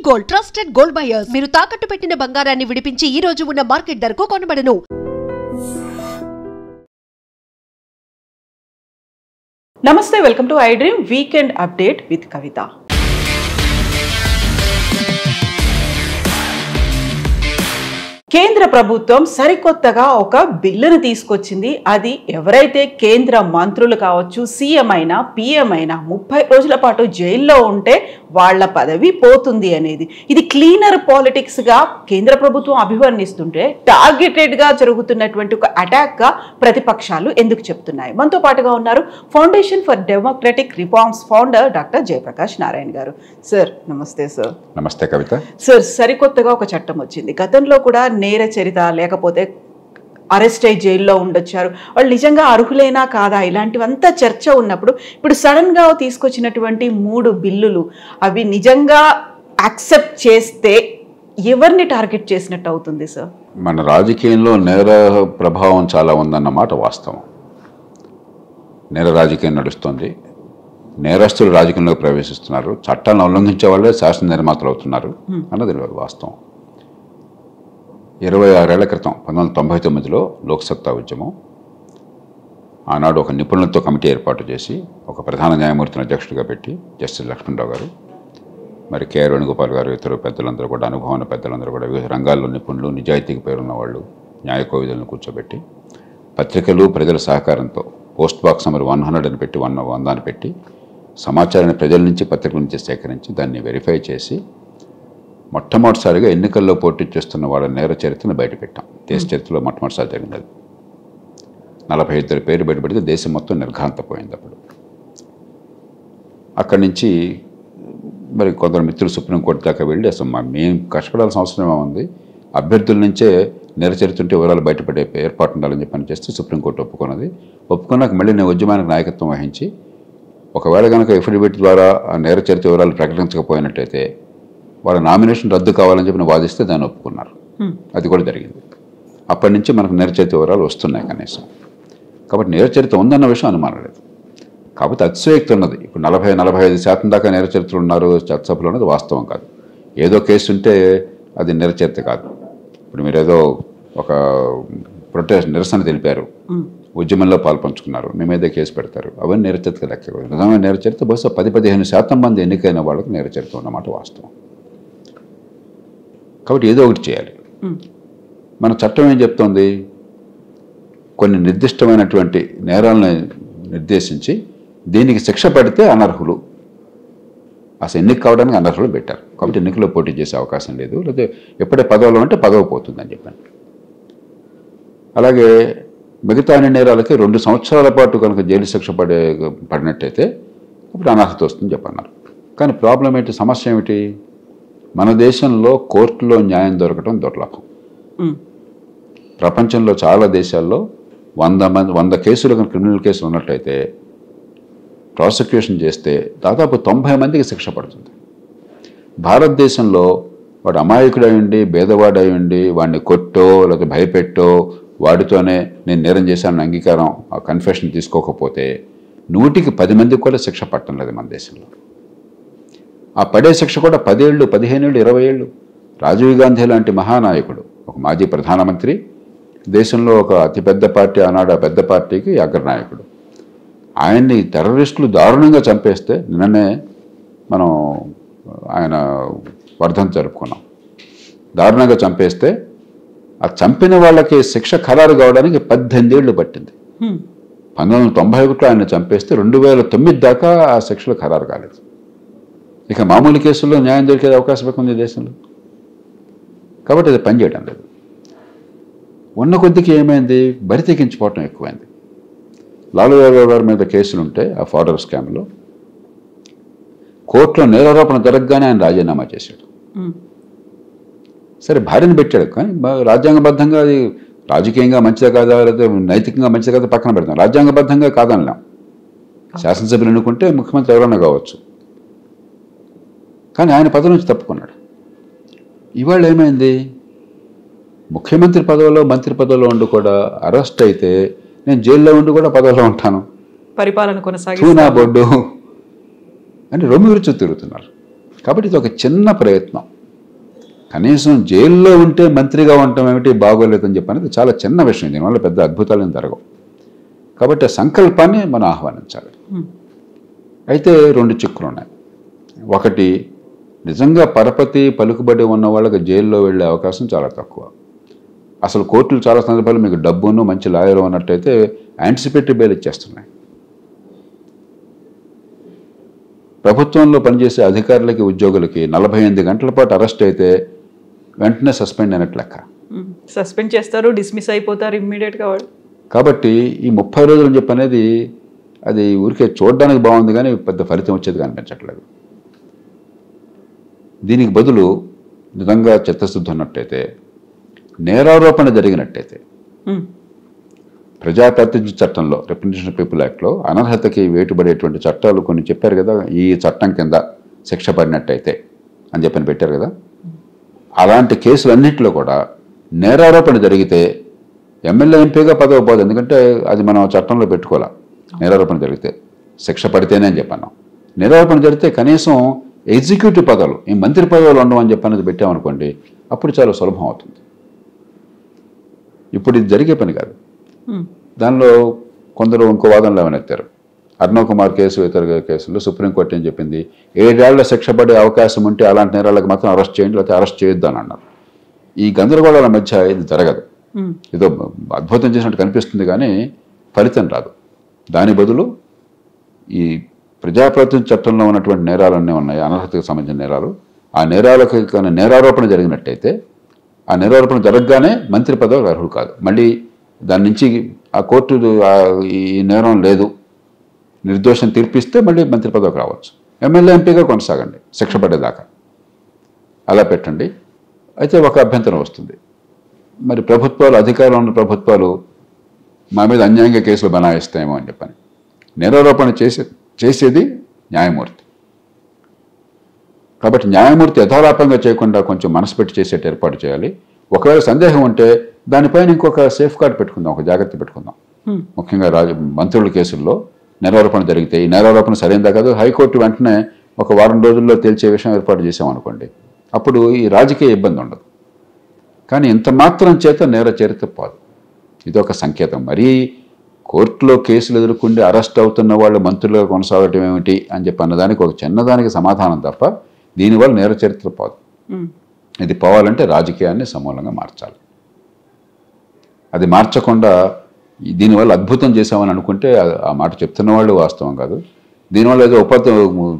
Gold trusted gold buyers. మీరు తాకట్టు పెట్టిన బంగారాన్ని విడిపించి ఈ రోజు ఉన్న మార్కెట్ ధరకు కొనబడను. నమస్తే, welcome to I dream weekend update with Kavitha. కేంద్ర ప్రభుత్వం సరికొత్తగా ఒక బిల్లును తీసుకొచ్చింది. అది ఎవరైతే కేంద్ర మంత్రులు కావచ్చు, సీఎం అయినా పిఎం అయినా 30 రోజుల పాటు జైల్లో ఉంటే వాళ్ళ పదవి పోతుంది అనేది. ఇది క్లీనర్ పాలిటిక్స్గా కేంద్ర ప్రభుత్వం అభివర్ణిస్తుంటే టార్గెటెడ్గా జరుగుతున్నటువంటి ఒక అటాక్గా ప్రతిపక్షాలు ఎందుకు చెప్తున్నాయి? మనతో పాటుగా ఉన్నారు foundation for democratic reforms founder doctor Jayaprakash Narayana గారు. సార్ నమస్తే. సార్ నమస్తే కవిత. సార్, సరికొత్తగా ఒక చట్టం వచ్చింది. గతంలో కూడా నేర చరిత లేకపోతే అరెస్ట్ అయ్యి జైల్లో ఉండొచ్చారు, వాళ్ళు నిజంగా అర్హులైనా కాదా, ఇలాంటివంతా చర్చ ఉన్నప్పుడు ఇప్పుడు సడన్గా తీసుకొచ్చినటువంటి 3 బిల్లులు అవి నిజంగా యాక్సెప్ట్ చేస్తే ఎవరిని టార్గెట్ చేసినట్టు అవుతుంది సార్? మన రాజకీయంలో నేర ప్రభావం చాలా ఉందన్నమాట వాస్తవం. నేర రాజకీయం నడుస్తుంది, నేరస్తులు రాజకీయంలోకి ప్రవేశిస్తున్నారు, చట్టాలను ఉల్లంఘించే వాళ్ళే శాసన నిర్మాతలు అవుతున్నారు అన్నది వాస్తవం. 26 ఏళ్ల క్రితం 1999లో లోక్సత్తా ఉద్యమం, ఆనాడు ఒక నిపుణులతో కమిటీ ఏర్పాటు చేసి ఒక ప్రధాన న్యాయమూర్తిని అధ్యక్షుడిగా పెట్టి జస్టిస్ లక్ష్మణరావు గారు, మరి కెఆర్ వేణుగోపాల్ గారు, ఇతర పెద్దలందరూ కూడా, అనుభవం పెద్దలందరూ కూడా, వివిధ రంగాల్లో నిపుణులు, నిజాయితీకి పేరున్న వాళ్ళు, న్యాయ కోవిదులను కూర్చోబెట్టి పత్రికలు ప్రజల సహకారంతో పోస్ట్ బాక్స్ నెంబర్ 100 అని పెట్టి 100 అని పెట్టి సమాచారాన్ని ప్రజల నుంచి పత్రికల నుంచి సేకరించి దాన్ని వెరిఫై చేసి మొట్టమొదటిసారిగా ఎన్నికల్లో పోటీ చేస్తున్న వాళ్ళ నేర చరిత్రను బయటపెట్టాం. దేశ చరిత్రలో మొట్టమొదటిసారి జరిగింది. 42 పేరు బయటపెడితే దేశం మొత్తం నిర్ఘాంతపోయింది. అప్పుడు అక్కడి నుంచి మరి కొందరు మిత్రులు సుప్రీంకోర్టు దాకా వెళ్ళి అసలు మేము కష్టపడాల్సిన అవసరం ఉంది, అభ్యర్థుల నుంచే నేర చరిత్ర ఉంటే వివరాలు బయటపడే ఏర్పాటు ఉండాలని చెప్పి చేస్తే సుప్రీంకోర్టు ఒప్పుకున్నది. ఒప్పుకున్నాక మళ్ళీ నేను ఉద్యమానికి నాయకత్వం వహించి ఒకవేళ కనుక ఎఫిడవిట్ ద్వారా ఆ నేర చరిత్ర వివరాలు ప్రకటించకపోయినట్టయితే వాళ్ళ నామినేషన్ రద్దు కావాలని చెప్పి వాదిస్తే దాన్ని ఒప్పుకున్నారు. అది కూడా జరిగింది. అప్పటి నుంచి మనకు నేర చరిత్ర వివరాలు వస్తున్నాయి కనీసం. కాబట్టి నేర చరిత్ర ఉందన్న విషయం అనుమానం లేదు. కాకపోతే అతిశయోక్తి ఉన్నది. ఇప్పుడు 40-45% దాకా నేర చరిత్రలు ఉన్నారు చట్టసభలో ఉన్నది వాస్తవం కాదు. ఏదో కేసు ఉంటే అది నేర చరిత్ర కాదు. ఇప్పుడు మీరు ఏదో ఒక ప్రొటెస్ట్ నిరసన తెలిపారు, ఉద్యమంలో పాల్పంచుకున్నారు, మీ మీద కేసు పెడతారు, అవన్నీ నేర చరిత్ర లెక్క. నిజమైన నేర చరిత్ర బహుశా 10-15% మంది ఎన్నికైన వాళ్ళకి నేర చరిత్ర ఉన్నమాట వాస్తవం. కాబట్టి ఏదో ఒకటి చేయాలి. మన చట్టం ఏం చెప్తోంది? కొన్ని నిర్దిష్టమైనటువంటి నేరాలను నిర్దేశించి దీనికి శిక్ష పడితే అనర్హులు, అసలు ఎన్నిక కావడానికి అనర్హులు పెట్టారు. కాబట్టి ఎన్నికల్లో పోటీ చేసే అవకాశం లేదు, లేకపోతే ఎప్పుడే పదవిలో ఉంటే పదవి పోతుందని చెప్పాను. అలాగే మిగతా అన్ని నేరాలకి 2 సంవత్సరాల పాటు కనుక జైలు శిక్ష పడినట్టయితే అప్పుడు అనర్హత వస్తుందని చెప్పన్నారు. కానీ ప్రాబ్లం ఏంటి, సమస్య ఏమిటి? మన దేశంలో కోర్టులో న్యాయం దొరకడం దుర్లభం. ప్రపంచంలో చాలా దేశాల్లో 100 కేసులు క్రిమినల్ కేసులు ఉన్నట్టయితే ప్రాసిక్యూషన్ చేస్తే దాదాపు 90 మందికి శిక్ష పడుతుంది. భారతదేశంలో వాడు అమాయకుడు అయ్యండి, భేదవాడు అయ్యండి, వాడిని కొట్టో లేకపోతే భయపెట్టో వాడితోనే నేను నేరం చేశానని అంగీకారం, ఆ కన్ఫెషన్ తీసుకోకపోతే 100కి 10 మందికి కూడా శిక్ష పట్టడం లేదు మన దేశంలో. ఆ పడే శిక్ష కూడా 10 ఏళ్ళు, 15 ఏళ్ళు, 20 ఏళ్ళు. రాజీవ్ గాంధీ లాంటి మహానాయకుడు, ఒక మాజీ ప్రధానమంత్రి, దేశంలో ఒక అతిపెద్ద పార్టీ, ఆనాడు ఆ పెద్ద పార్టీకి అగ్రనాయకుడు, ఆయన్ని టెర్రరిస్టులు దారుణంగా చంపేస్తే నిన్ననే మనం ఆయన వర్ధంతి జరుపుకున్నాం. దారుణంగా చంపేస్తే ఆ చంపిన వాళ్ళకి శిక్ష ఖరారు కావడానికి 18 ఏళ్ళు పట్టింది. 1991లో ఆయన చంపేస్తే 2009 దాకా ఆ శిక్షలు ఖరారు కాలేదు. ఇక మామూలు కేసుల్లో న్యాయం దొరికే అవకాశం ఉంది దేశంలో. కాబట్టి అది పనిచేయడం లేదు. ఉన్న కొద్దికి ఏమైంది, బరి తెగించిపోవటం ఎక్కువైంది. లాలూ యాదవ్ గారి మీద కేసులు ఉంటే ఆ ఫార్డర్ స్కామ్లో కోర్టులో నేరారోపణ జరగగానే ఆయన రాజీనామా చేశాడు. సరే భార్యను పెట్టాడు, కానీ రాజ్యాంగబద్ధంగా అది రాజకీయంగా మంచిదా కాదా, లేదా నైతికంగా మంచిదా కాదా పక్కన పెడతాం. రాజ్యాంగబద్ధంగా కాదనలేం. శాసనసభ్యులు ఎన్నుకుంటే ముఖ్యమంత్రి ఎవరైనా కావచ్చు, కానీ ఆయన పదవి నుంచి తప్పుకున్నాడు. ఇవాళ ఏమైంది, ముఖ్యమంత్రి పదవిలో మంత్రి పదవిలో ఉండి కూడా అరెస్ట్ అయితే నేను జైల్లో ఉండి కూడా పదవిలో ఉంటాను, పరిపాలన కొనసాగిస్తూ నా బొడ్డు అని రొమ్మి విరుచు తిరుగుతున్నారు. కాబట్టి ఇది ఒక చిన్న ప్రయత్నం. కనీసం జైల్లో ఉంటే మంత్రిగా ఉండటం ఏమిటి బాగోలేదని చెప్పనేది చాలా చిన్న విషయం. దీనివల్ల పెద్ద అద్భుతాలు ఏం జరగవు. కాబట్టి ఆ సంకల్పాన్ని మనం ఆహ్వానించాలి. అయితే 2 చిక్కులు ఉన్నాయి. ఒకటి, నిజంగా పరపతి పలుకుబడి ఉన్న వాళ్ళకి జైల్లో వెళ్ళే అవకాశం చాలా తక్కువ. అసలు కోర్టులు చాలా సందర్భాలు మీకు డబ్బును మంచి లాయర్ ఉన్నట్టయితే యాంటిసిపేటరీ బెయిల్ ఇచ్చేస్తున్నాయి. ప్రభుత్వంలో పనిచేసే అధికారులకి ఉద్యోగులకి 48 గంటల పాటు అరెస్ట్ అయితే వెంటనే సస్పెండ్ అయినట్లు లెక్క. సస్పెండ్ చేస్తారు, డిస్మిస్ అయిపోతారు ఇమ్మీడియట్గా వాళ్ళు. కాబట్టి ఈ 30 రోజులు అని చెప్పనేది అది ఊరికే చూడడానికి బాగుంది కానీ పెద్ద ఫలితం వచ్చేది కనిపించట్లేదు. దీనికి బదులు నిజంగా చిత్తశుద్ధి ఉన్నట్టయితే, నేరారోపణ జరిగినట్టయితే ప్రజాప్రాతినిధ్య చట్టంలో, రిప్రజెంటేషన్ ఆఫ్ పీపుల్ యాక్ట్లో అనర్హతకి వేటుబడేటువంటి చట్టాలు కొన్ని చెప్పారు కదా, ఈ చట్టం కింద శిక్ష పడినట్టయితే అని చెప్పని పెట్టారు కదా. అలాంటి కేసులన్నింటిలో కూడా నేరారోపణ జరిగితే ఎమ్మెల్యే ఎంపీగా పదవి పోదు. ఎందుకంటే అది మనం చట్టంలో పెట్టుకోవాలి. నేరారోపణ జరిగితే శిక్ష పడితేనే అని చెప్పాను. నేరారోపణ జరిగితే కనీసం ఎగ్జిక్యూటివ్ పదవులు, ఈ మంత్రి పదవులు ఉండవని చెప్పనేది పెట్టామనుకోండి, అప్పుడు చాలా సులభం అవుతుంది. ఇప్పుడు ఇది జరిగే పని కాదు. దానిలో కొందరు ఇంకో వాదనలు ఏమనెత్తారు. అర్ణవ్ కుమార్ కేసు, ఇతర కేసుల్లో సుప్రీంకోర్టు ఏం చెప్పింది, 7 ఏళ్ల శిక్ష పడే అవకాశం ఉంటే అలాంటి నేరాలకు మాత్రం అరెస్ట్ చేయండి, లేకపోతే అరెస్ట్ చేయొద్దు అని అన్నారు. ఈ గందరగోళాల మధ్య ఇది జరగదు. ఏదో అద్భుతం చేసినట్టు కనిపిస్తుంది కానీ ఫలితం రాదు. దాని బదులు ఈ ప్రజాప్రాతినిధ్య చట్టంలో ఉన్నటువంటి నేరాలన్నీ ఉన్నాయి, అనర్హతకు సంబంధించిన నేరాలు. ఆ నేరాలకు కానీ నేరారోపణ జరిగినట్టయితే, ఆ నేరారోపణ జరగగానే మంత్రి పదవి అర్హుడు కాదు. మళ్ళీ దాని నుంచి ఆ కోర్టు ఈ నేరం లేదు, నిర్దోషం తీర్పిస్తే మళ్ళీ మంత్రి పదవికి రావచ్చు. ఎమ్మెల్యే ఎంపీగా కొనసాగండి శిక్ష పడేదాకా, అలా పెట్టండి. అయితే ఒక అభ్యంతరం వస్తుంది, మరి ప్రభుత్వాలు, అధికారంలో ఉన్న ప్రభుత్వాలు మా మీద అన్యాయంగా కేసులు బనాయిస్తాయేమో అని చెప్పని. నేరారోపణ చేసేది న్యాయమూర్తి. కాబట్టి న్యాయమూర్తి యథాలాపంగా చేయకుండా కొంచెం మనసు పెట్టి చేసేట ఏర్పాటు చేయాలి. ఒకవేళ సందేహం ఉంటే దానిపైన ఇంకొక సేఫ్ గార్డ్ పెట్టుకుందాం, ఒక జాగ్రత్త పెట్టుకుందాం. ముఖ్యంగా మంత్రుల కేసుల్లో నేరారోపణ జరిగితే, ఈ నేరారోపణ సరైనదా కాదు హైకోర్టు వెంటనే ఒక వారం రోజుల్లో తేల్చే విషయం ఏర్పాటు చేసామనుకోండి, అప్పుడు ఈ రాజకీయ ఇబ్బంది ఉండదు. కానీ ఇంత మాత్రం చేత నేర చరిత్ర పోదు. ఇది ఒక సంకేతం. మరీ కోర్టులో కేసులు ఎదుర్కొండి అరెస్ట్ అవుతున్న వాళ్ళు మంత్రులుగా కొనసాగటం ఏమిటి అని చెప్పి అన్నదానికి ఒక చిన్నదానికి సమాధానం తప్ప దీనివల్ల నేర చరిత్ర పోదు. ఇది పోవాలంటే రాజకీయాన్ని సమూలంగా మార్చాలి. అది మార్చకుండా దీనివల్ల అద్భుతం చేశామని అనుకుంటే ఆ మాట చెప్తున్న వాళ్ళు వాస్తవం కాదు. దీనివల్ల ఏదో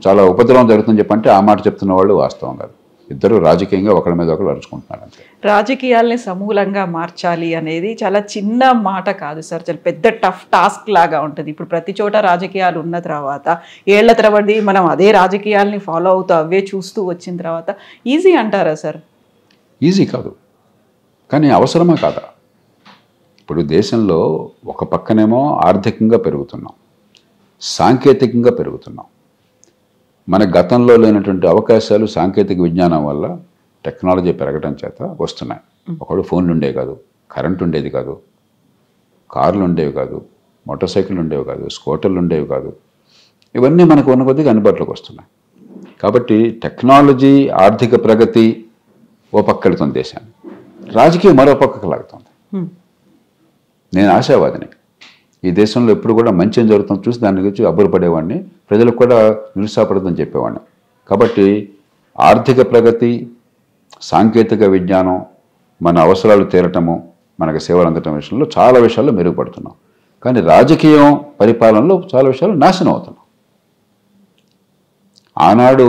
చాలా ఉపద్రవం జరుగుతుందని చెప్పంటే ఆ మాట చెప్తున్న వాళ్ళు వాస్తవం కాదు. ఇద్దరు రాజకీయంగా ఒకరి మీద ఒకరు అరుచుకుంటున్నారు అంతే. రాజకీయాల్ని సమూలంగా మార్చాలి అనేది చాలా చిన్న మాట కాదు సార్, చాలా పెద్ద టఫ్ టాస్క్ లాగా ఉంటుంది. ఇప్పుడు ప్రతి చోట రాజకీయాలు ఉన్న తర్వాత ఏళ్ల తరబడి మనం అదే రాజకీయాల్ని ఫాలో అవుతూ అవే చూస్తూ వచ్చిన తర్వాత ఈజీ అంటారా సార్? ఈజీ కాదు, కానీ అవసరమా కాదా? ఇప్పుడు దేశంలో ఒక పక్కనేమో ఆర్థికంగా పెరుగుతున్నాం, సాంకేతికంగా పెరుగుతున్నాం. మన గతంలో లేనటువంటి అవకాశాలు సాంకేతిక విజ్ఞానం వల్ల, టెక్నాలజీ పెరగడం చేత వస్తున్నాయి. ఒకడు ఫోన్లు ఉండేవి కాదు, కరెంట్ ఉండేది కాదు, కార్లు ఉండేవి కాదు, మోటార్ సైకిల్ ఉండేవి కాదు, స్కూటర్లు ఉండేవి కాదు. ఇవన్నీ మనకు ఉన్న కొద్దిగా అందుబాటులోకి వస్తున్నాయి. కాబట్టి టెక్నాలజీ, ఆర్థిక ప్రగతి ఓ పక్క వెళుతుంది దేశాన్ని, రాజకీయం మరో పక్కకు లాగుతుంది. నేను ఆశావాదిని. ఈ దేశంలో ఎప్పుడు కూడా మంచి ఏం జరుగుతుందో చూసి దాని గురించి అబ్బురపడేవాడిని, ప్రజలకు కూడా నిరుత్సాహపడదని చెప్పేవాడిని. కాబట్టి ఆర్థిక ప్రగతి, సాంకేతిక విజ్ఞానం, మన అవసరాలు తీరటము, మనకు సేవలు అందటం విషయంలో చాలా విషయాల్లో మెరుగుపడుతున్నాం. కానీ రాజకీయం, పరిపాలనలో చాలా విషయాలు నాశనం అవుతున్నాం. ఆనాడు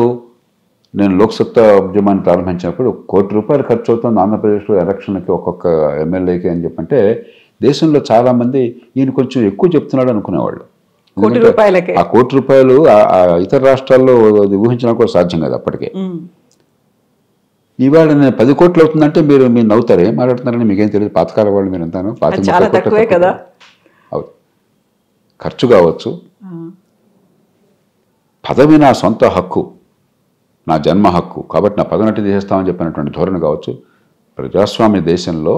నేను లోక్సత్తా ఉద్యమాన్ని ప్రారంభించినప్పుడు ₹1 కోటి ఖర్చు అవుతుంది ఆంధ్రప్రదేశ్లో ఎలక్షన్కి ఒక్కొక్క ఎమ్మెల్యేకి అని చెప్పంటే, దేశంలో చాలామంది ఈయన కొంచెం ఎక్కువ చెప్తున్నాడు అనుకునేవాళ్ళు. ఆ ₹1 ఇతర రాష్ట్రాల్లో ఊహించడం కూడా సాధ్యం కాదు అప్పటికే. ఇవాళ నేను 10 కోట్లు అవుతుందంటే మీరు నవ్వుతారు, ఏం మాట్లాడుతున్నారని మీకేం తెలియదు. పాతకాల వాళ్ళు మీరు అంతాను కదా. ఖర్చు కావచ్చు, పదవి నా సొంత హక్కు, నా జన్మ హక్కు, కాబట్టి నా పదవినట్టు తీసేస్తామని చెప్పినటువంటి ధోరణి కావచ్చు. ప్రజాస్వామ్య దేశంలో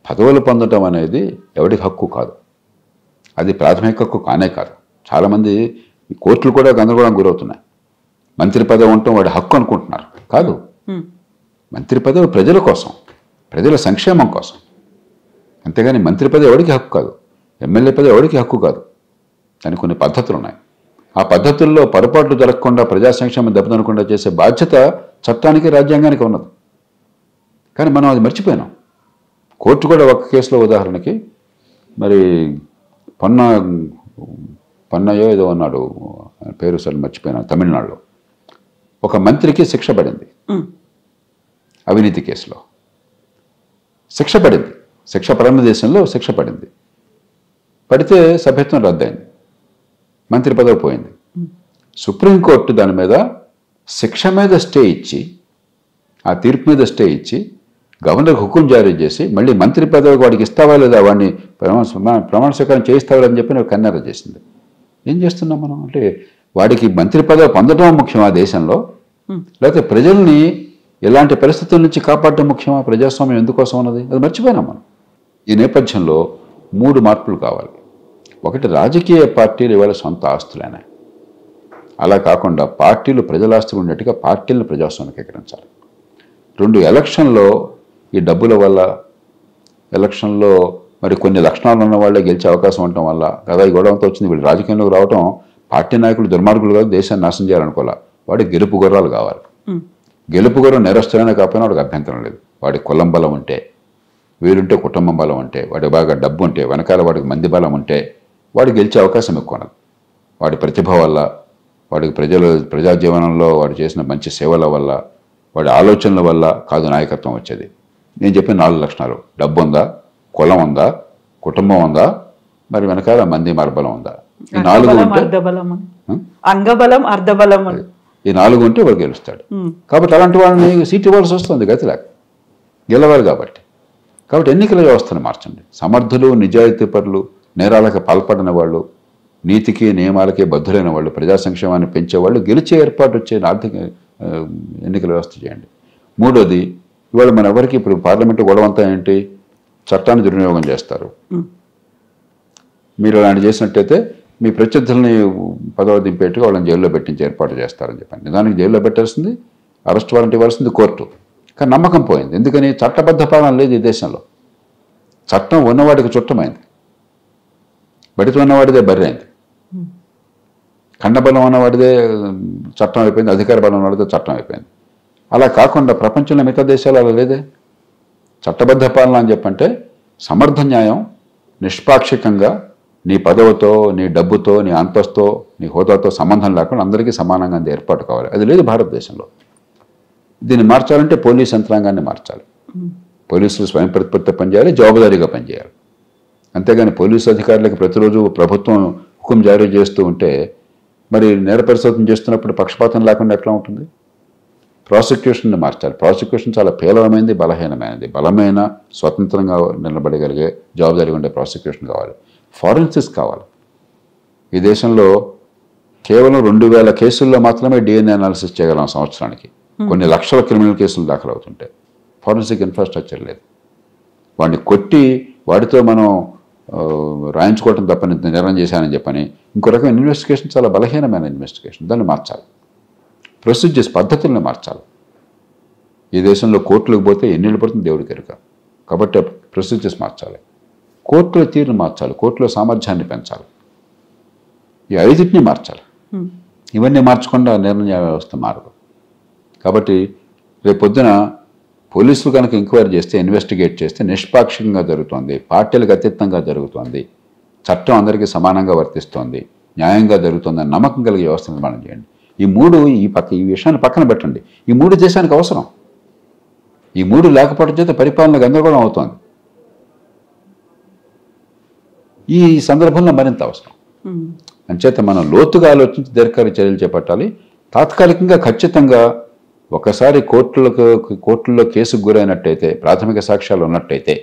పదవులు పొందడం అనేది ఎవరికి హక్కు కాదు, అది ప్రాథమిక హక్కు కానే కాదు. చాలామంది కోర్టులు కూడా గందరగోళం గురవుతున్నాయి. మంత్రి పదవి ఉండటం వాడి హక్కు అనుకుంటున్నారు, కాదు. మంత్రి పదవి ప్రజల కోసం, ప్రజల సంక్షేమం కోసం. అంతేగాని మంత్రి పదవి ఎవరికి హక్కు కాదు, ఎమ్మెల్యే పదవి ఎవరికి హక్కు కాదు. దానికి కొన్ని పద్ధతులు ఉన్నాయి. ఆ పద్ధతుల్లో పొరపాట్లు జరగకుండా, ప్రజా సంక్షేమం దెబ్బతినకుండా చేసే బాధ్యత చట్టానికి, రాజ్యాంగానికి ఉన్నది. కానీ మనం అది మర్చిపోయినాం. కోర్టు కూడా ఒక కేసులో ఉదాహరణకి మరి పన్నయ్యో ఏదో ఉన్నాడు, పేరు సరే మర్చిపోయినా, తమిళనాడులో ఒక మంత్రికి శిక్ష పడింది అవినీతి కేసులో. శిక్ష పడింది, శిక్ష పడిన దేశంలో శిక్ష పడింది. పడితే సభ్యత్వం రద్దయింది, మంత్రి పదవి పోయింది. సుప్రీంకోర్టు దాని మీద శిక్ష మీద స్టే ఇచ్చి, ఆ తీర్పు మీద స్టే ఇచ్చి గవర్నర్కి హుకుం జారీ చేసి మళ్ళీ మంత్రి పదవి వాడికి ఇస్తావా లేదా, వాడిని ప్రమాణ స్వీకారం చేయిస్తావా అని చెప్పి కన్నెర చేసింది. ఏం చేస్తున్నాం మనం అంటే, వాడికి మంత్రి పదవి పొందడం ముఖ్యమా దేశంలో, లేకపోతే ప్రజల్ని ఇలాంటి పరిస్థితుల నుంచి కాపాడడం ముఖ్యమా? ప్రజాస్వామ్యం ఎందుకోసం ఉన్నది, అది మర్చిపోయినాం మనం. ఈ నేపథ్యంలో 3 మార్పులు కావాలి. ఒకటి, రాజకీయ పార్టీలు ఇవాళ సొంత ఆస్తులేనా, అలా కాకుండా పార్టీలు ప్రజల ఆస్తులు ఉన్నట్టుగా పార్టీలను ప్రజాస్వామ్యీకరించాలి. 2, ఎలక్షన్లో ఈ డబ్బుల వల్ల, ఎలక్షన్లో మరి కొన్ని లక్షణాలు ఉన్న వాళ్ళే గెలిచే అవకాశం ఉండటం వల్ల కదా ఈ గొడవంతా వచ్చింది. వీళ్ళు రాజకీయంలోకి రావటం, పార్టీ నాయకులు దుర్మార్గులు కాదు, దేశాన్ని నాశనం చేయాలనుకోవాలి. వాడి గెలుపు గుర్రాలు కావాలి. గెలుపు గుర్రం నేరస్తులైనా కాకపోయినా వాడికి అభ్యంతరం లేదు. వాడి కులం బలం ఉంటే, వీరుంటే కుటుంబం బలం ఉంటే, వాడి బాగా డబ్బు ఉంటే, వెనకాల వాడికి మంది బలం ఉంటే వాడు గెలిచే అవకాశం ఎక్కువ ఉన్నది. వాడి ప్రతిభ వల్ల, వాడికి ప్రజా జీవనంలో వాడు చేసిన మంచి సేవల వల్ల, వాడి ఆలోచనల వల్ల కాదు నాయకత్వం వచ్చేది. నేను చెప్పిన 4 లక్షణాలు: డబ్బు ఉందా, కులం ఉందా, కుటుంబం ఉందా, మరి వెనకాల మంది మరబలం ఉందా. ఈ 4 ఉంటే, అంగబలం, అర్ధబలం, ఈ 4 ఉంటే వాడు గెలుస్తాడు. కాబట్టి అలాంటి వాళ్ళని సీట్ ఇవ్వాల్సి వస్తుంది, గతిలేక గెలవాలి. కాబట్టి ఎన్నికల వ్యవస్థను మార్చండి. సమర్థులు, నిజాయితీపరులు, నేరాలకు పాల్పడిన వాళ్ళు, నీతికి నియమాలకే బద్ధులైన వాళ్ళు, ప్రజా సంక్షేమాన్ని పెంచేవాళ్ళు గెలిచే ఏర్పాటు వచ్చే ఆర్థిక ఎన్నికల వ్యవస్థ చేయండి. 3వది, ఇవాళ మన ఎవరికి ఇప్పుడు పార్లమెంటు గొడవంతా ఏంటి, చట్టాన్ని దుర్వినియోగం చేస్తారు. మీరు అలాంటి చేసినట్టయితే మీ ప్రత్యర్థుల్ని పదవి దింపేట్టుగా వాళ్ళని జైల్లో పెట్టించి ఏర్పాటు చేస్తారని చెప్పండి. నిజానికి జైల్లో పెట్టాల్సింది, అరెస్ట్ వారెంట్ ఇవ్వాల్సింది కోర్టు. కానీ నమ్మకం పోయింది. ఎందుకని? చట్టబద్ధ పాలన లేదు ఈ దేశంలో. చట్టం ఉన్నవాడికి చుట్టమైంది, బడితో ఉన్నవాడిదే బర్రె అయింది. ఖండబలం ఉన్నవాడిదే చట్టం అయిపోయింది, అధికార బలం ఉన్నవాడిదే చట్టం అయిపోయింది. అలా కాకుండా ప్రపంచంలో మిగతా దేశాలు అలా లేదే. చట్టబద్ధ పాలన అని చెప్పంటే సమర్థ న్యాయం, నిష్పాక్షికంగా నీ పదవితో, నీ డబ్బుతో, నీ అంతస్తుతో, నీ హోదాతో సంబంధం లేకుండా అందరికీ సమానంగా అంది ఏర్పాటు కావాలి. అది లేదు భారతదేశంలో. దీన్ని మార్చాలంటే పోలీస్ యంత్రాంగాన్ని మార్చాలి. పోలీసులు స్వయం ప్రతిపత్తి పనిచేయాలి, జవాబుదారీగా పనిచేయాలి. అంతేగాని పోలీసు అధికారులకు ప్రతిరోజు ప్రభుత్వం హుకుం జారీ చేస్తూ ఉంటే మరి నేర పరిశోధన చేస్తున్నప్పుడు పక్షపాతం లేకుండా ఎట్లా ఉంటుంది? ప్రాసిక్యూషన్ని మార్చాలి. ప్రాసిక్యూషన్ చాలా పేలవమైనది, బలహీనమైనది. బలమైన, స్వతంత్రంగా నిలబడగలిగే, జవాబుదారీగా ఉండే ప్రాసిక్యూషన్ కావాలి. ఫారెన్సిక్స్ కావాలి. ఈ దేశంలో కేవలం 2000 కేసుల్లో మాత్రమే DNA అనాలిసిస్ చేయగలం సంవత్సరానికి. కొన్ని లక్షల క్రిమినల్ కేసులు దాఖలు అవుతుంటే ఫారెన్సిక్ ఇన్ఫ్రాస్ట్రక్చర్ లేదు. వాడిని కొట్టి వాడితో మనం రాయించుకోవటం తప్ప నేరం చేశానని చెప్పని ఇంకో రకమైన ఇన్వెస్టిగేషన్, చాలా బలహీనమైన ఇన్వెస్టిగేషన్. దాన్ని మార్చాలి. ప్రొసీజర్స్, పద్ధతుల్ని మార్చాలి. ఈ దేశంలో కోర్టులకు పోతే ఎన్నేళ్ళు పడుతుంది దేవుడికి ఎరుక. కాబట్టి ప్రొసీజర్స్ మార్చాలి, కోర్టుల తీరును మార్చాలి, కోర్టులో సామర్థ్యాన్ని పెంచాలి. ఈ 5టిని మార్చాలి. ఇవన్నీ మార్చకుండా నిర్ణయ వ్యవస్థ మారదు. కాబట్టి రేపొద్దున పోలీసులు కనుక ఎంక్వైరీ చేస్తే, ఇన్వెస్టిగేట్ చేస్తే నిష్పాక్షికంగా జరుగుతుంది, పార్టీలకు అతీతంగా జరుగుతుంది, చట్టం అందరికీ సమానంగా వర్తిస్తోంది, న్యాయంగా జరుగుతుందని నమ్మకం కలిగే వ్యవస్థ నిర్మాణం చేయండి. ఈ 3 ఈ విషయాన్ని పక్కన పెట్టండి. ఈ 3 దేశానికి అవసరం. ఈ 3 లేకపోవడం చేత పరిపాలన గందరగోళం అవుతోంది. ఈ సందర్భంలో మరింత అవసరం. అంచేత మనం లోతుగా ఆలోచించి దీర్ఘకాలిక చర్యలు చేపట్టాలి. తాత్కాలికంగా ఖచ్చితంగా ఒకసారి కోర్టుల్లో కేసుకు గురైనట్టయితే, ప్రాథమిక సాక్ష్యాలు ఉన్నట్టయితే,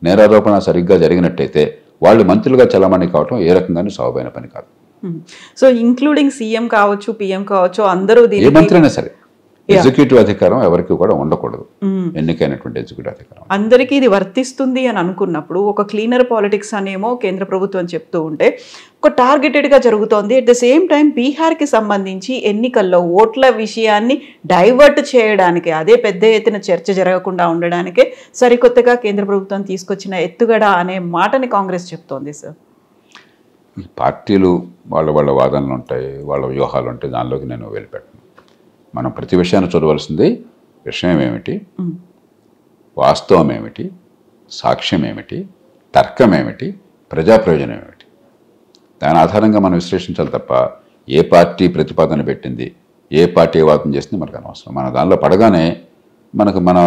నేరారోపణ సరిగ్గా జరిగినట్టయితే వాళ్ళు మంత్రులుగా చలామణి కావటం ఏ రకంగానూ సౌబైన పని కాదు. సో ఇంక్లూడింగ్ సీఎం కావచ్చు, పిఎం కావచ్చు, అందరూ ఏ మంత్రి అయినా సరే ఎగ్జిక్యూటివ్ అధికారం ఎవరికి కూడా ఉండకూడదు, ఎన్నికైనటువంటి ఎగ్జిక్యూటివ్ అధికారం. అందరికీ ఇది వర్తిస్తుంది అని అనుకున్నప్పుడు ఒక క్లీనర్ పాలిటిక్స్ అనేమో కేంద్ర ప్రభుత్వం చెప్తూ ఉంటే ఒక టార్గెటెడ్గా జరుగుతోంది. అట్ ద సేమ్ టైం బీహార్కి సంబంధించి ఎన్నికల్లో ఓట్ల విషయాన్ని డైవర్ట్ చేయడానికి, అదే పెద్ద ఎత్తున చర్చ జరగకుండా ఉండడానికే సరికొత్తగా కేంద్ర ప్రభుత్వం తీసుకొచ్చిన ఎత్తుగడ అనే మాటని కాంగ్రెస్ చెప్తోంది సార్. ఈ పార్టీలు వాళ్ళ వాదనలు ఉంటాయి, వాళ్ళ వ్యూహాలు ఉంటాయి, దానిలోకి నేను వెళ్ళిపెట్టను. మనం ప్రతి విషయాన్ని చూడవలసింది విషయం ఏమిటి, వాస్తవం ఏమిటి, సాక్ష్యం ఏమిటి, తర్కం ఏమిటి, ప్రజా ప్రయోజనం ఏమిటి, దాని ఆధారంగా మనం విశ్లేషించాలి తప్ప ఏ పార్టీ ప్రతిపాదన పెట్టింది, ఏ పార్టీ వాదన చేసింది మనకు అనవసరం. మన దానిలో పడగానే మన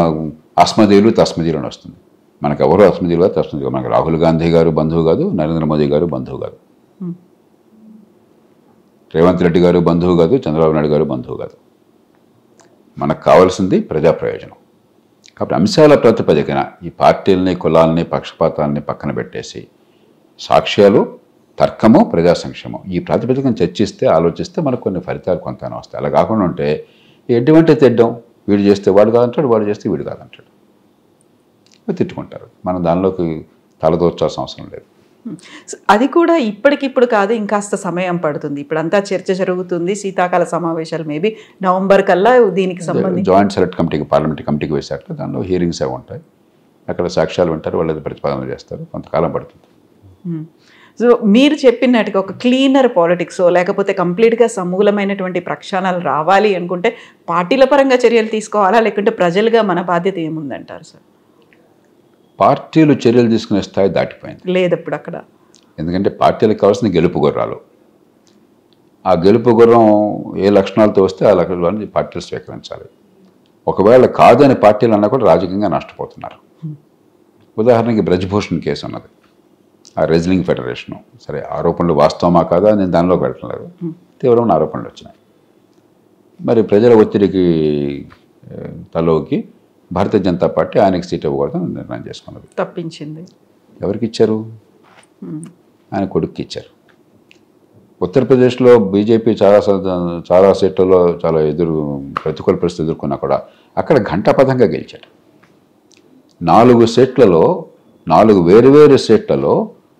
అస్మదీయులు తస్మదీయులు అని వస్తుంది. మనకు ఎవరు అస్మదీయులు కాదు, తస్మదీయులు. మనకు రాహుల్ గాంధీ గారు బంధువు కాదు, నరేంద్ర మోదీ గారు బంధువు కాదు, రేవంత్ రెడ్డి గారు బంధువు కాదు, చంద్రబాబు నాయుడు గారు బంధువు కాదు. మనకు కావాల్సింది ప్రజా ప్రయోజనం. కాబట్టి అంశాల ప్రాతిపదికన ఈ పార్టీలని, కులాలని, పక్షపాతాలని పక్కన పెట్టేసి సాక్ష్యాలు, తర్కము, ప్రజా సంక్షేమం ఈ ప్రాతిపదికను చర్చిస్తే, ఆలోచిస్తే మనకు కొన్ని ఫలితాలు కొంత వస్తాయి. అలా కాకుండా ఉంటే ఎటువంటి తెడ్డం, వీడు చేస్తే వాడు కాదంటాడు, వాడు చేస్తే వీడు కాదంటాడు, తిట్టుకుంటారు. మనం దానిలోకి తలదోర్చాల్సిన అవసరం లేదు. అది కూడా ఇప్పటికిప్పుడు కాదు, ఇంకాస్త సమయం పడుతుంది. ఇప్పుడంతా చర్చ జరుగుతుంది, శీతాకాల సమావేశాలు మేబీ నవంబర్ కల్లా దీనికి సంబంధించి జాయింట్ సెలెక్ట్ కమిటీకి, పార్లమెంటరీ కమిటీకి వేశాక దానిలో హీరింగ్స్ అవి ఉంటాయి, అక్కడ సాక్ష్యాలు ఉంటారు, వాళ్ళు ప్రతిపాదన చేస్తారు, కొంతకాలం పడుతుంది. సో మీరు చెప్పినట్టుగా ఒక క్లీనర్ పాలిటిక్స్ లేకపోతే కంప్లీట్గా సమూలమైనటువంటి ప్రక్షాళనలు రావాలి అనుకుంటే పార్టీల పరంగా చర్యలు తీసుకోవాలా, లేకుంటే ప్రజలుగా మన బాధ్యత ఏముందంటారు సార్? పార్టీలు చర్యలు తీసుకునే స్థాయి దాటిపోయింది లేదప్పుడు అక్కడ. ఎందుకంటే పార్టీలకు కావాల్సిన గెలుపు గుర్రాలు, ఆ గెలుపు గుర్రం ఏ లక్షణాలతో వస్తే ఆ లక్షణాలను పార్టీలు స్వీకరించాలి. ఒకవేళ కాదని పార్టీలు అన్నా కూడా రాజకీయంగా నష్టపోతున్నారు. ఉదాహరణకి బ్రజ్భూషణ్ కేసు ఉన్నది, ఆ రెజ్లింగ్ ఫెడరేషను. సరే, ఆరోపణలు వాస్తవమా కాదా నేను దానిలో పెట్టలేదు, తీవ్రమైన ఆరోపణలు వచ్చినాయి. మరి ప్రజల ఒత్తిడికి తలోకి భారతీయ జనతా పార్టీ ఆయనకి సీట్ ఇవ్వకూడదని నిర్ణయం చేసుకున్నది, తప్పించింది. ఎవరికి ఇచ్చారు? ఆయన కొడుక్కి ఇచ్చారు. ఉత్తరప్రదేశ్లో బీజేపీ చాలా సీట్లలో చాలా ప్రతికూల పరిస్థితి ఎదుర్కొన్నా కూడా అక్కడ ఘంటాపథంగా గెలిచాడు. 4 సీట్లలో, 4 వేరువేరు సీట్లలో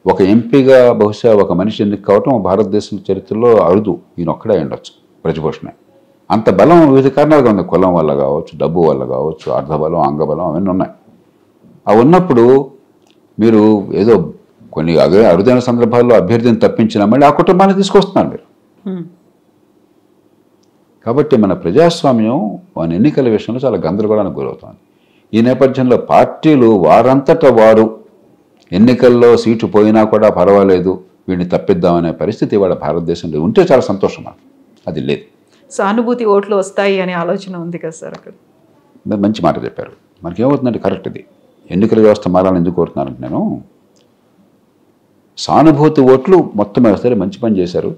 ఒక ఎంపీగా బహుశా ఒక మనిషి ఎన్నిక కావటం భారతదేశం చరిత్రలో అరుదు. ఈయన ఒక్కడే ఉండొచ్చు, బ్రజ్భూషణే. అంత బలం వివిధ కారణాలుగా ఉంది, కులం వల్ల కావచ్చు, డబ్బు వల్ల కావచ్చు, అర్ధబలం, అంగబలం అవన్నీ ఉన్నాయి. అవి ఉన్నప్పుడు మీరు ఏదో కొన్ని అరుదైన సందర్భాల్లో అభ్యర్థిని తప్పించినా మళ్ళీ ఆ కుటుంబాన్ని తీసుకొస్తున్నారు మీరు. కాబట్టి మన ప్రజాస్వామ్యం మన ఎన్నికల విషయంలో చాలా గందరగోళానికి గురవుతుంది. ఈ నేపథ్యంలో పార్టీలు వారంతటా వారు ఎన్నికల్లో సీటు పోయినా కూడా పర్వాలేదు, వీడిని తప్పిద్దామనే పరిస్థితి ఇవాళ భారతదేశంలో ఉంటే చాలా సంతోషం. మనకు అది లేదు. సానుభూతి ఓట్లు వస్తాయి అనే ఆలోచన ఉంది కదా సార్ అక్కడ. మంచి మాట చెప్పారు. మనకేమవుతుందంటే కరెక్ట్, ఇది ఎన్నికల వ్యవస్థ మారాలని ఎందుకు కోరుతున్నానంటే నేను, సానుభూతి ఓట్లు మొత్తం సరే మంచి పని చేశారు,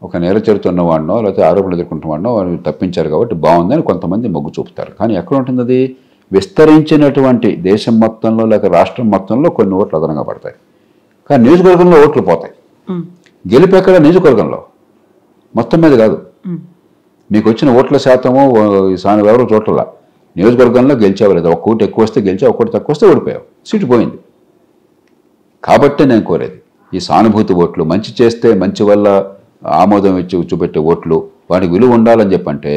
ఒక నేర చరిత్ర ఉన్నవాడినో లేకపోతే ఆరోపణలు ఎదుర్కొంటున్నవాడినో వాళ్ళు తప్పించారు కాబట్టి బాగుందని కొంతమంది మొగ్గు చూపుతారు. కానీ ఎక్కడ ఉంటుంది అది? విస్తరించినటువంటి దేశం మొత్తంలో లేక రాష్ట్రం మొత్తంలో కొన్ని ఓట్లు అదనంగా పడతాయి, కానీ నియోజకవర్గంలో ఓట్లు పోతాయి. గెలుపు ఎక్కడ? నియోజకవర్గంలో, మొత్తం మీద కాదు. మీకు వచ్చిన ఓట్ల శాతము ఎవరో చోట్ల నియోజకవర్గంలో గెలిచావు లేదా, ఒక కోటి ఎక్కువ వస్తే గెలిచావు, ఒకటి తక్కువ వస్తే ఓడిపోయావు, సీటు పోయింది. కాబట్టి నేను కోరేది ఈ సానుభూతి ఓట్లు, మంచి చేస్తే మంచి వల్ల ఆమోదం ఇచ్చి చూపెట్టే ఓట్లు, వాటికి విలువ ఉండాలని చెప్పంటే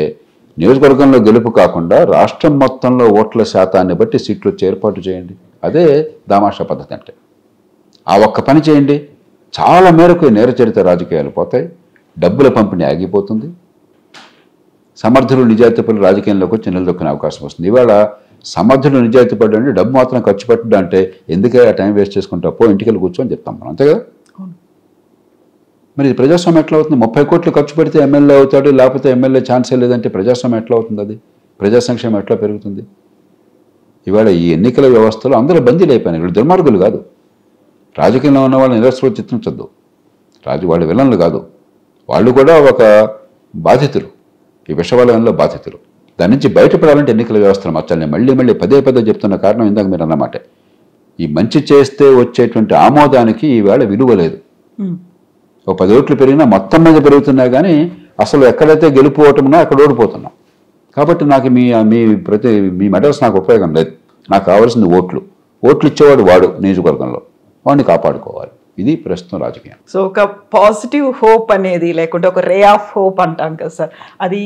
నియోజకవర్గంలో గెలుపు కాకుండా రాష్ట్రం మొత్తంలో ఓట్ల శాతాన్ని బట్టి సీట్లు ఏర్పాటు చేయండి. అదే దామాషా పద్ధతి అంటే. ఆ ఒక్క పని చేయండి, చాలా మేరకు నేర చరిత్ర రాజకీయాలు పోతాయి, డబ్బుల పంపిణీ ఆగిపోతుంది, సమర్థులు నిజాయితీపరులు రాజకీయంలోకి వచ్చి నిలదొక్కునే అవకాశం వస్తుంది. ఇవాళ సమర్థులు నిజాయితీపరులు అంటే డబ్బు మాత్రం ఖర్చు పెట్టడం అంటే ఎందుకే ఆ టైం వేస్ట్ చేసుకుంటా, పో ఇంటికి వెళ్ళి కూర్చొని చెప్తాం మనం, అంతే కదా. మరి ప్రజాస్వామ్యం ఎట్లా అవుతుంది? 30 కోట్లు ఖర్చు పెడితే ఎమ్మెల్యే అవుతాడు, లేకపోతే ఎమ్మెల్యే ఛాన్సే లేదంటే ప్రజాస్వామ్యం ఎట్లా అవుతుంది? అది ప్రజా సంక్షేమం ఎట్లా పెరుగుతుంది? ఇవాళ ఈ ఎన్నికల వ్యవస్థలో అందరూ బందీలు అయిపోయినారు. వీళ్ళు దుర్మార్గులు కాదు, రాజకీయంలో ఉన్న వాళ్ళని నిరసన చిత్రించద్దు, వాళ్ళు విలన్లు కాదు, వాళ్ళు కూడా ఒక బాధితులు, ఈ విషవలయంలో బాధితులు. దాని నుంచి బయటపడాలంటే ఎన్నికల వ్యవస్థను మార్చాలి. మళ్ళీ పదే చెప్తున్న కారణం ఇందాక మీరు అన్నమాట, ఈ మంచి చేస్తే వచ్చేటువంటి ఆమోదానికి ఈవేళ విలువ లేదు. ఓ 10 ఓట్లు పెరిగినా మొత్తం మీద పెరుగుతున్నా కానీ అసలు ఎక్కడైతే గెలుపు ఓటమున్నా అక్కడ ఓడిపోతున్నాం. కాబట్టి నాకు మీ మెడల్స్ నాకు ఉపయోగం లేదు. నాకు కావాల్సింది ఓట్లు ఇచ్చేవాడు వాడు నియోజకవర్గంలో, వాడిని కాపాడుకోవాలి. ఇది ప్రస్తుతం రాజకీయం. సో ఒక పాజిటివ్ హోప్ అనేది, లేకుంటే ఒక రే ఆఫ్ హోప్ అంటాం కదా సార్, అది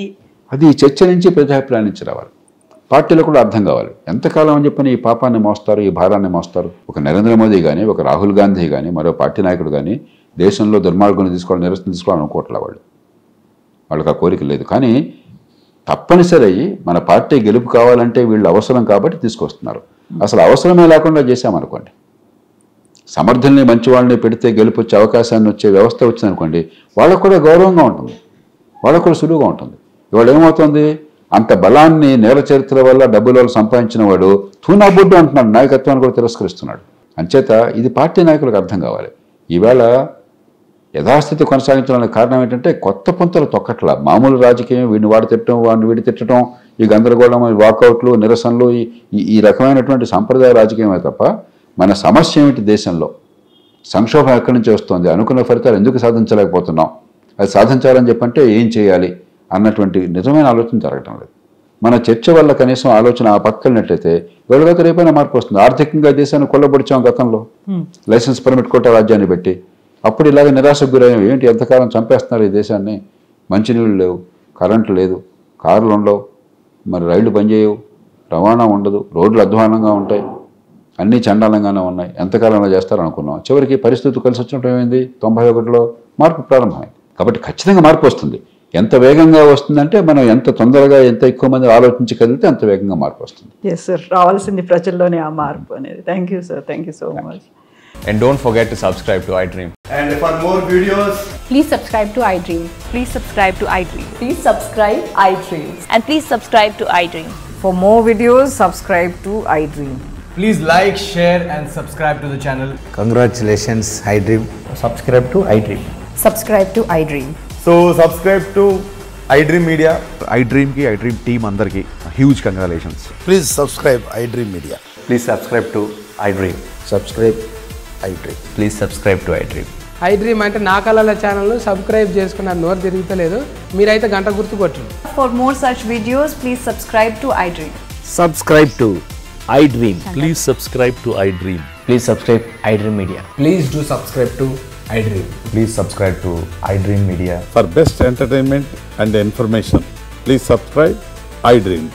చర్చ నుంచి ప్రజాభిప్రాయం నుంచి రావాలి. పార్టీలో కూడా అర్థం కావాలి. ఎంతకాలం అని చెప్పని ఈ పాపాన్ని మోస్తారు, ఈ భారాన్ని మోస్తారు. ఒక నరేంద్ర మోదీ కానీ, ఒక రాహుల్ గాంధీ కానీ, మరో పార్టీ నాయకుడు కానీ దేశంలో దుర్మార్గుని తీసుకోవాలి, నిరసన తీసుకోవాలని అనుకోవట్లే. వాళ్ళకి ఆ కోరిక లేదు. కానీ తప్పనిసరి మన పార్టీ గెలుపు కావాలంటే వీళ్ళు అవసరం కాబట్టి తీసుకొస్తున్నారు. అసలు అవసరమే లేకుండా చేశామనుకోండి, సమర్థుల్ని మంచి వాళ్ళని పెడితే గెలుపు వచ్చే అవకాశాన్ని వచ్చే వ్యవస్థ వచ్చిందనుకోండి, వాళ్ళకు కూడా గౌరవంగా ఉంటుంది, వాళ్ళకు కూడా సులువుగా ఉంటుంది. ఇవాళ ఏమవుతుంది, అంత బలాన్ని నేర చరిత్ర వల్ల డబ్బుల వల్ల సంపాదించిన వాడు తూనా బొడ్డు అంటున్నాడు, నాయకత్వాన్ని కూడా తిరస్కరిస్తున్నాడు. అంచేత ఇది పార్టీ నాయకులకు అర్థం కావాలి. ఈవేళ యథాస్థితి కొనసాగించడానికి కారణం ఏంటంటే కొత్త పొంతలు తొక్కట్ల. మామూలు రాజకీయం, వీడిని వాడు తిట్టడం, వాడిని వీడి తిట్టడం, ఈ గందరగోళం, వాకౌట్లు, నిరసనలు, ఈ రకమైనటువంటి సాంప్రదాయ రాజకీయమే తప్ప మన సమస్య ఏమిటి, దేశంలో సంక్షోభం ఎక్కడి నుంచి వస్తుంది, అనుకున్న ఫలితాలు ఎందుకు సాధించలేకపోతున్నాం, అది సాధించాలని చెప్పంటే ఏం చేయాలి అన్నటువంటి నిజమైన ఆలోచన జరగటం లేదు. మన చర్చ వల్ల కనీసం ఆలోచన ఆ పక్కనట్లయితే వేళ రేపైనా మార్పు వస్తుంది. ఆర్థికంగా దేశాన్ని కొల్లబొడిచాం గతంలో, లైసెన్స్ పర్మిట్ కోట రాజ్యాన్ని పెట్టి. అప్పుడు ఇలాగ నిరాశకు గురయ్యాం. ఏంటి ఎంతకాలం చంపేస్తున్నారు ఈ దేశాన్ని, మంచినీళ్ళు లేవు, కరెంటు లేదు, కార్లు ఉండవు, మరి రైళ్లు పనిచేయవు, రవాణా ఉండదు, రోడ్లు అధ్వానంగా ఉంటాయి, అన్నీ చండాలంగానే ఉన్నాయి. ఎంతకాలంలో చేస్తారనుకున్నాం. చివరికి పరిస్థితి కలిసి వచ్చినప్పుడు ఏమైంది, 91లో మార్పు ప్రారంభమైంది. కాబట్టి ఖచ్చితంగా మార్పు వస్తుంది. ఎంత వేగంగా వస్తుందంటే మనం ఎంత తొందరగా, ఎంత ఎక్కువ మంది ఆలోచించి కదిలితే అంత వేగంగా మార్పు వస్తుంది. ఎస్ సార్, రావాల్సింది ప్రజల్లోనే ఆ మార్పు అనేది. Thank you sir, thank you so much. And don't forget to subscribe to iDream. And for more videos, please subscribe to iDream. Please subscribe to iDream. Please subscribe iDream. And please subscribe to iDream. For more videos, subscribe to iDream. please like, share and subscribe to the channel. Congratulations, iDream. Subscribe to iDream. Subscribe to iDream. So subscribe to iDream Media. iDream ki iDream team andarki huge congratulations. Please subscribe iDream Media. Please subscribe to iDream. Subscribe iDream. Please subscribe to iDream. iDream అంటే నా కళల ఛానల్ను subscribe చేసుకున్నారు, నోరు తిరుగుతలేదు, మీరైతే గంట గుర్తు కొట్టండి. For more such videos, please subscribe to iDream. Subscribe to iDream. Please subscribe to iDream. Please subscribe iDream Media. Please do subscribe to iDream. Please subscribe to iDream Media. For best entertainment and information, please subscribe iDream.